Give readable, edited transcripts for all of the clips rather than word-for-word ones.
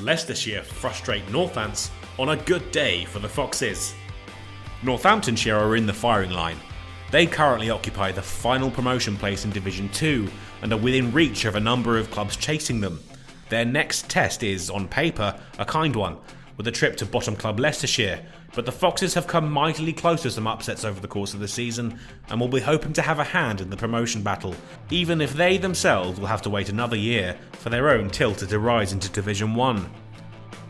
Leicestershire frustrate Northants on a good day for the Foxes. Northamptonshire are in the firing line. They currently occupy the final promotion place in Division 2 and are within reach of a number of clubs chasing them. Their next test is, on paper, a kind one, with a trip to bottom club Leicestershire, but the Foxes have come mightily close to some upsets over the course of the season and will be hoping to have a hand in the promotion battle, even if they themselves will have to wait another year for their own tilter to rise into Division 1.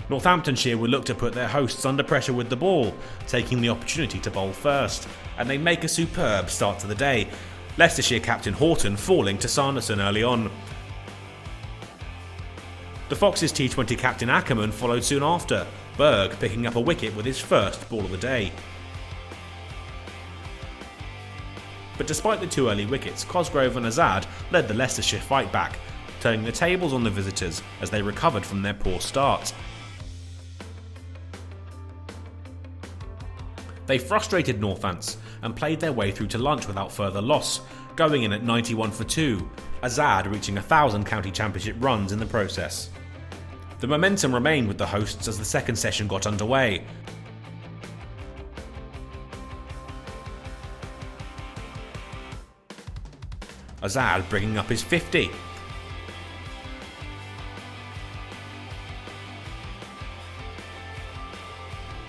Northamptonshire will look to put their hosts under pressure with the ball, taking the opportunity to bowl first, and they make a superb start to the day, Leicestershire captain Horton falling to Sanderson early on. The Foxes T20 captain Ackerman followed soon after, Berg picking up a wicket with his first ball of the day. But despite the two early wickets, Cosgrove and Azad led the Leicestershire fight back, turning the tables on the visitors as they recovered from their poor start. They frustrated Northants and played their way through to lunch without further loss, going in at 91 for 2, Azad reaching 1,000 county championship runs in the process. The momentum remained with the hosts as the second session got underway. Azad bringing up his 50.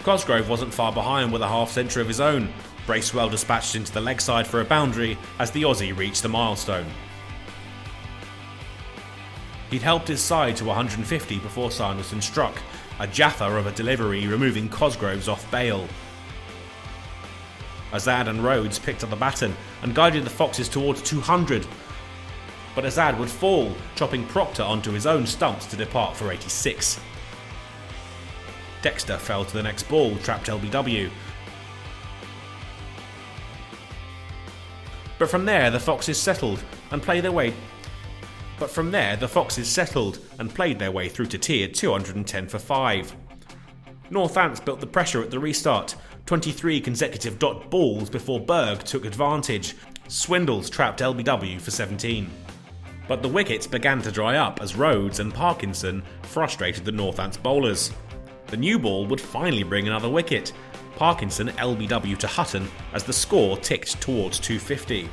Cosgrove wasn't far behind with a half-century of his own. Bracewell dispatched into the leg side for a boundary as the Aussie reached the milestone. He'd helped his side to 150 before Sanderson struck, a jaffa of a delivery removing Cosgrove's off bail. Azad and Rhodes picked up the baton and guided the Foxes towards 200. But Azad would fall, chopping Proctor onto his own stumps to depart for 86. Dexter fell to the next ball, trapped LBW. But from there the Foxes settled and played their way through to tea at 210 for 5. Northants built the pressure at the restart, 23 consecutive dot balls before Berg took advantage. Swindles trapped LBW for 17. But the wickets began to dry up as Rhodes and Parkinson frustrated the Northants bowlers. The new ball would finally bring another wicket. Parkinson LBW to Hutton as the score ticked towards 250.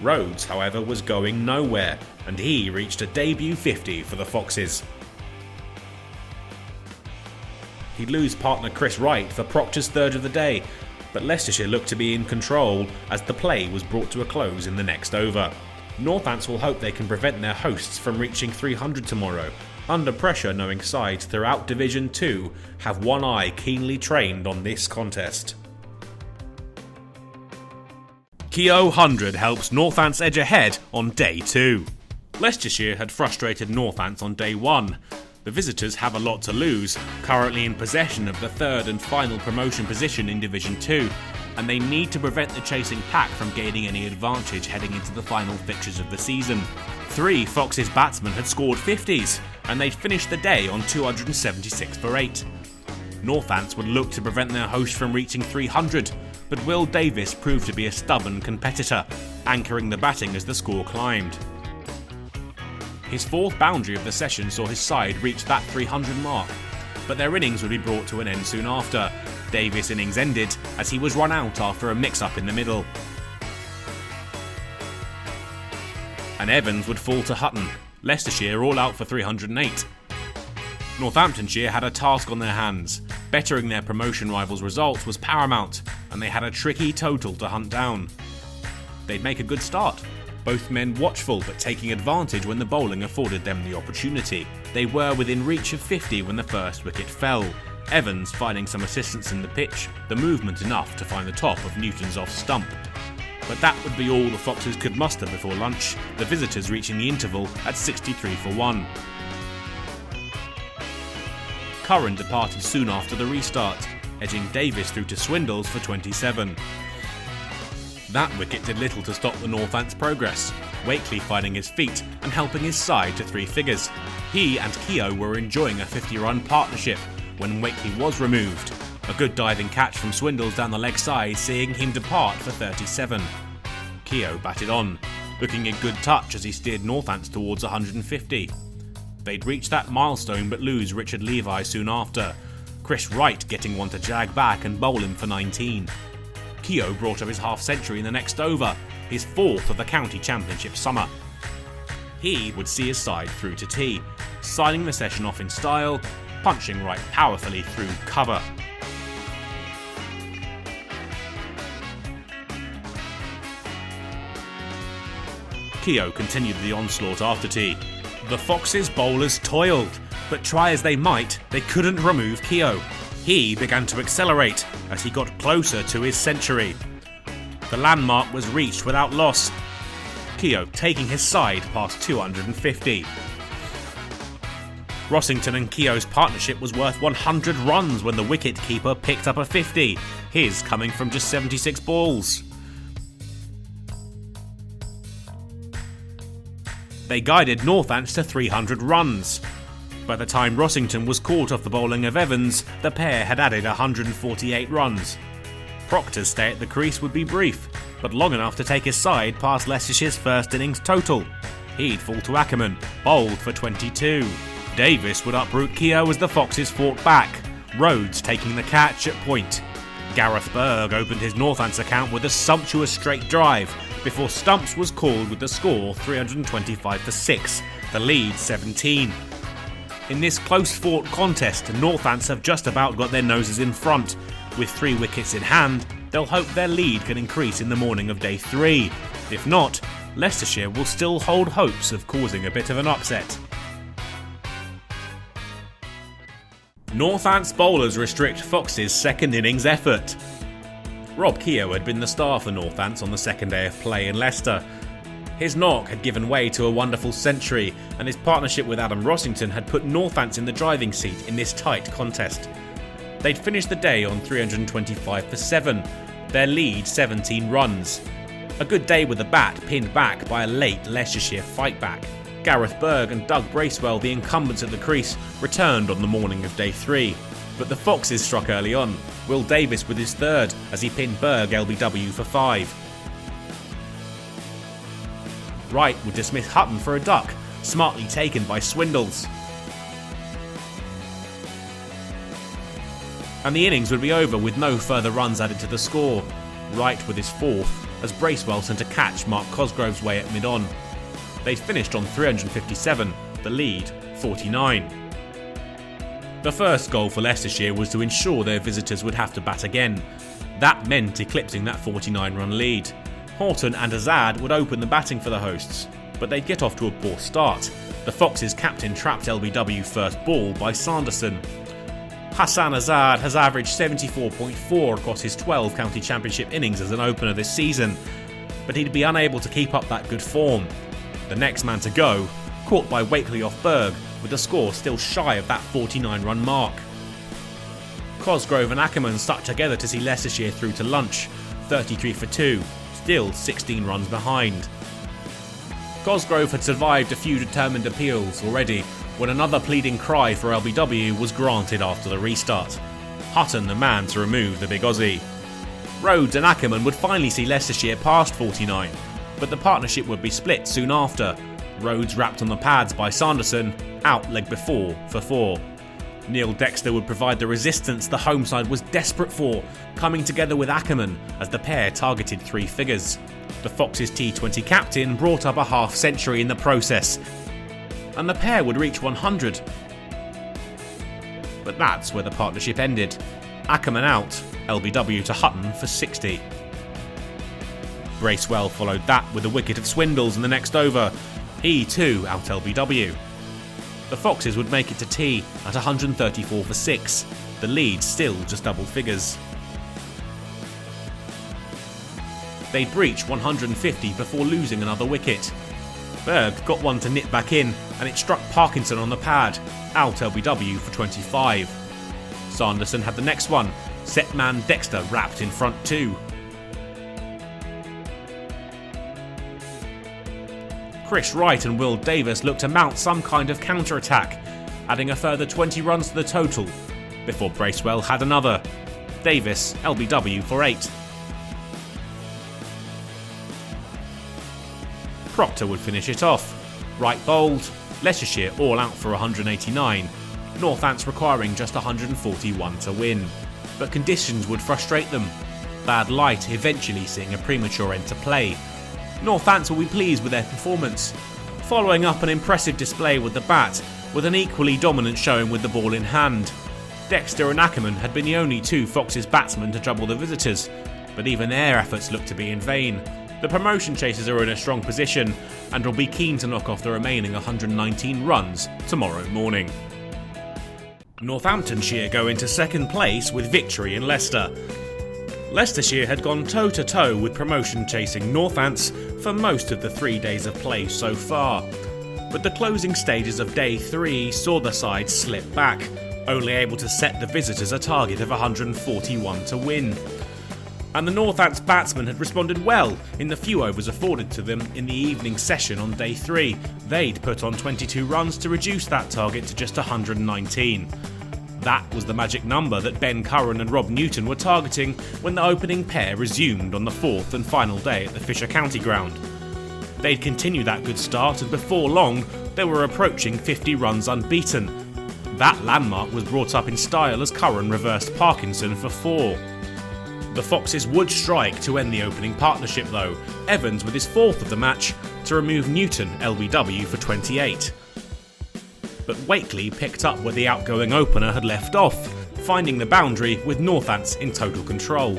Rhodes, however, was going nowhere, and he reached a debut 50 for the Foxes. He'd lose partner Chris Wright for Proctor's third of the day, but Leicestershire looked to be in control as the play was brought to a close in the next over. Northants will hope they can prevent their hosts from reaching 300 tomorrow, under pressure knowing sides throughout Division 2 have one eye keenly trained on this contest. Keogh 100 helps Northants edge ahead on day 2. Leicestershire had frustrated Northants on day 1. The visitors have a lot to lose, currently in possession of the third and final promotion position in Division 2, and they need to prevent the chasing pack from gaining any advantage heading into the final fixtures of the season. 3 Foxes batsmen had scored 50s, and they'd finished the day on 276 for 8. Northants would look to prevent their host from reaching 300, but Will Davis proved to be a stubborn competitor, anchoring the batting as the score climbed. His fourth boundary of the session saw his side reach that 300 mark, but their innings would be brought to an end soon after. Davis' innings ended as he was run out after a mix-up in the middle. And Evans would fall to Hutton, Leicestershire all out for 308. Northamptonshire had a task on their hands. Bettering their promotion rivals' results was paramount, and they had a tricky total to hunt down. They'd make a good start, both men watchful but taking advantage when the bowling afforded them the opportunity. They were within reach of 50 when the first wicket fell, Evans finding some assistance in the pitch, the movement enough to find the top of Newton's off stump. But that would be all the Foxes could muster before lunch, the visitors reaching the interval at 63 for 1. Curran departed soon after the restart, edging Davis through to Swindles for 27. That wicket did little to stop the Northants' progress, Wakely finding his feet and helping his side to 3 figures. He and Keogh were enjoying a 50-run partnership when Wakely was removed, a good diving catch from Swindles down the leg side seeing him depart for 37. Keogh batted on, looking a good touch as he steered Northants towards 150. They'd reach that milestone but lose Richard Levi soon after. Chris Wright getting one to jag back and bowl him for 19. Keogh brought up his half-century in the next over, his 4th of the County Championship summer. He would see his side through to tea, signing the session off in style, punching Wright powerfully through cover. Keogh continued the onslaught after tea. The Foxes' bowlers toiled, but try as they might, they couldn't remove Keogh. He began to accelerate as he got closer to his century. The landmark was reached without loss, Keogh taking his side past 250. Rossington and Keogh's partnership was worth 100 runs when the wicket-keeper picked up a 50, his coming from just 76 balls. They guided Northants to 300 runs. By the time Rossington was caught off the bowling of Evans, the pair had added 148 runs. Proctor's stay at the crease would be brief, but long enough to take his side past Leicestershire's first innings total. He'd fall to Ackerman, bowled for 22. Davis would uproot Keogh as the Foxes fought back, Rhodes taking the catch at point. Gareth Berg opened his Northants account with a sumptuous straight drive, before Stumps was called with the score 325 for 6, the lead 17. In this close-fought contest, Northants have just about got their noses in front. With 3 wickets in hand, they'll hope their lead can increase in the morning of day 3. If not, Leicestershire will still hold hopes of causing a bit of an upset. Northants bowlers restrict Fox's second innings effort. Rob Keogh had been the star for Northants on the second day of play in Leicester. His knock had given way to a wonderful century, and his partnership with Adam Rossington had put Northants in the driving seat in this tight contest. They'd finished the day on 325 for 7, their lead 17 runs. A good day with the bat pinned back by a late Leicestershire fightback. Gareth Berg and Doug Bracewell, the incumbents at the crease, returned on the morning of day 3. But the Foxes struck early on, Will Davis with his third as he pinned Berg LBW for 5. Wright would dismiss Hutton for a duck, smartly taken by Swindles. And the innings would be over with no further runs added to the score. Wright with his 4th, as Bracewell sent a catch Mark Cosgrove's way at mid-on. They'd finished on 357, the lead 49. The first goal for Leicestershire was to ensure their visitors would have to bat again. That meant eclipsing that 49-run lead. Horton and Azad would open the batting for the hosts, but they'd get off to a poor start. The Foxes' captain trapped LBW first ball by Sanderson. Hassan Azad has averaged 74.4 across his 12 County Championship innings as an opener this season, but he'd be unable to keep up that good form. The next man to go, caught by Wakely off Berg, with the score still shy of that 49-run mark. Cosgrove and Ackerman stuck together to see Leicestershire through to lunch, 33 for 2, still 16 runs behind. Cosgrove had survived a few determined appeals already when another pleading cry for LBW was granted after the restart. Hutton the man to remove the big Aussie. Rhodes and Ackerman would finally see Leicestershire past 49, but the partnership would be split soon after. Rhodes wrapped on the pads by Sanderson, out leg before for 4. Neil Dexter would provide the resistance the home side was desperate for, coming together with Ackerman as the pair targeted 3 figures. The Foxes' T20 captain brought up a half-century in the process, and the pair would reach 100. But that's where the partnership ended. Ackerman out, LBW to Hutton for 60. Bracewell followed that with a wicket of Swindles in the next over. He too out LBW. The Foxes would make it to tea at 134 for 6, the lead still just double figures. They'd breach 150 before losing another wicket. Berg got one to nip back in, and it struck Parkinson on the pad, out LBW for 25. Sanderson had the next one, set man Dexter wrapped in front too. Chris Wright and Will Davis looked to mount some kind of counter-attack, adding a further 20 runs to the total, before Bracewell had another. Davis LBW for 8. Proctor would finish it off. Wright bowled, Leicestershire all out for 189, Northants requiring just 141 to win. But conditions would frustrate them. Bad light eventually seeing a premature end to play. Northants will be pleased with their performance, following up an impressive display with the bat, with an equally dominant showing with the ball in hand. Dexter and Ackerman had been the only two Foxes batsmen to trouble the visitors, but even their efforts looked to be in vain. The promotion chasers are in a strong position and will be keen to knock off the remaining 119 runs tomorrow morning. Northamptonshire go into second place with victory in Leicester. Leicestershire had gone toe-to-toe with promotion-chasing Northants for most of the 3 days of play so far. But the closing stages of Day 3 saw the side slip back, only able to set the visitors a target of 141 to win. And the Northants batsmen had responded well in the few overs afforded to them in the evening session on Day 3. They'd put on 22 runs to reduce that target to just 119. That was the magic number that Ben Curran and Rob Newton were targeting when the opening pair resumed on the fourth and final day at the Fisher County ground. They'd continue that good start, and before long they were approaching 50 runs unbeaten. That landmark was brought up in style as Curran reversed Parkinson for 4. The Foxes would strike to end the opening partnership though, Evans with his fourth of the match to remove Newton LBW for 28. But Wakely picked up where the outgoing opener had left off, finding the boundary with Northants in total control.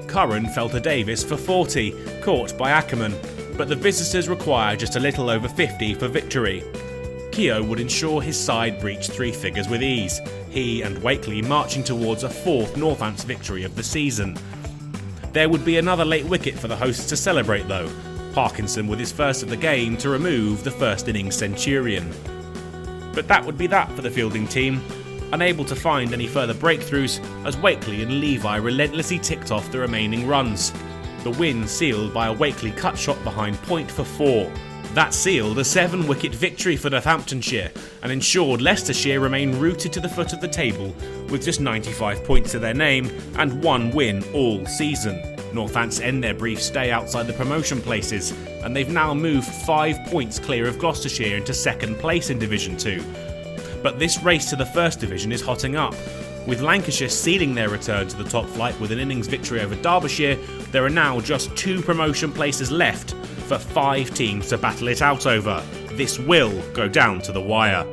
Curran fell to Davis for 40, caught by Ackerman, but the visitors require just a little over 50 for victory. Keogh would ensure his side breached 3 figures with ease, he and Wakely marching towards a 4th Northants victory of the season. There would be another late wicket for the hosts to celebrate though, Parkinson with his first of the game to remove the first innings centurion. But that would be that for the fielding team, unable to find any further breakthroughs as Wakely and Levi relentlessly ticked off the remaining runs. The win sealed by a Wakely cut shot behind point for 4. That sealed a 7-wicket victory for Northamptonshire and ensured Leicestershire remain rooted to the foot of the table with just 95 points to their name and 1 win all season. Northants end their brief stay outside the promotion places, and they've now moved 5 points clear of Gloucestershire into second place in Division 2. But this race to the First Division is hotting up. With Lancashire sealing their return to the top flight with an innings victory over Derbyshire, there are now just 2 promotion places left for 5 teams to battle it out over. This will go down to the wire.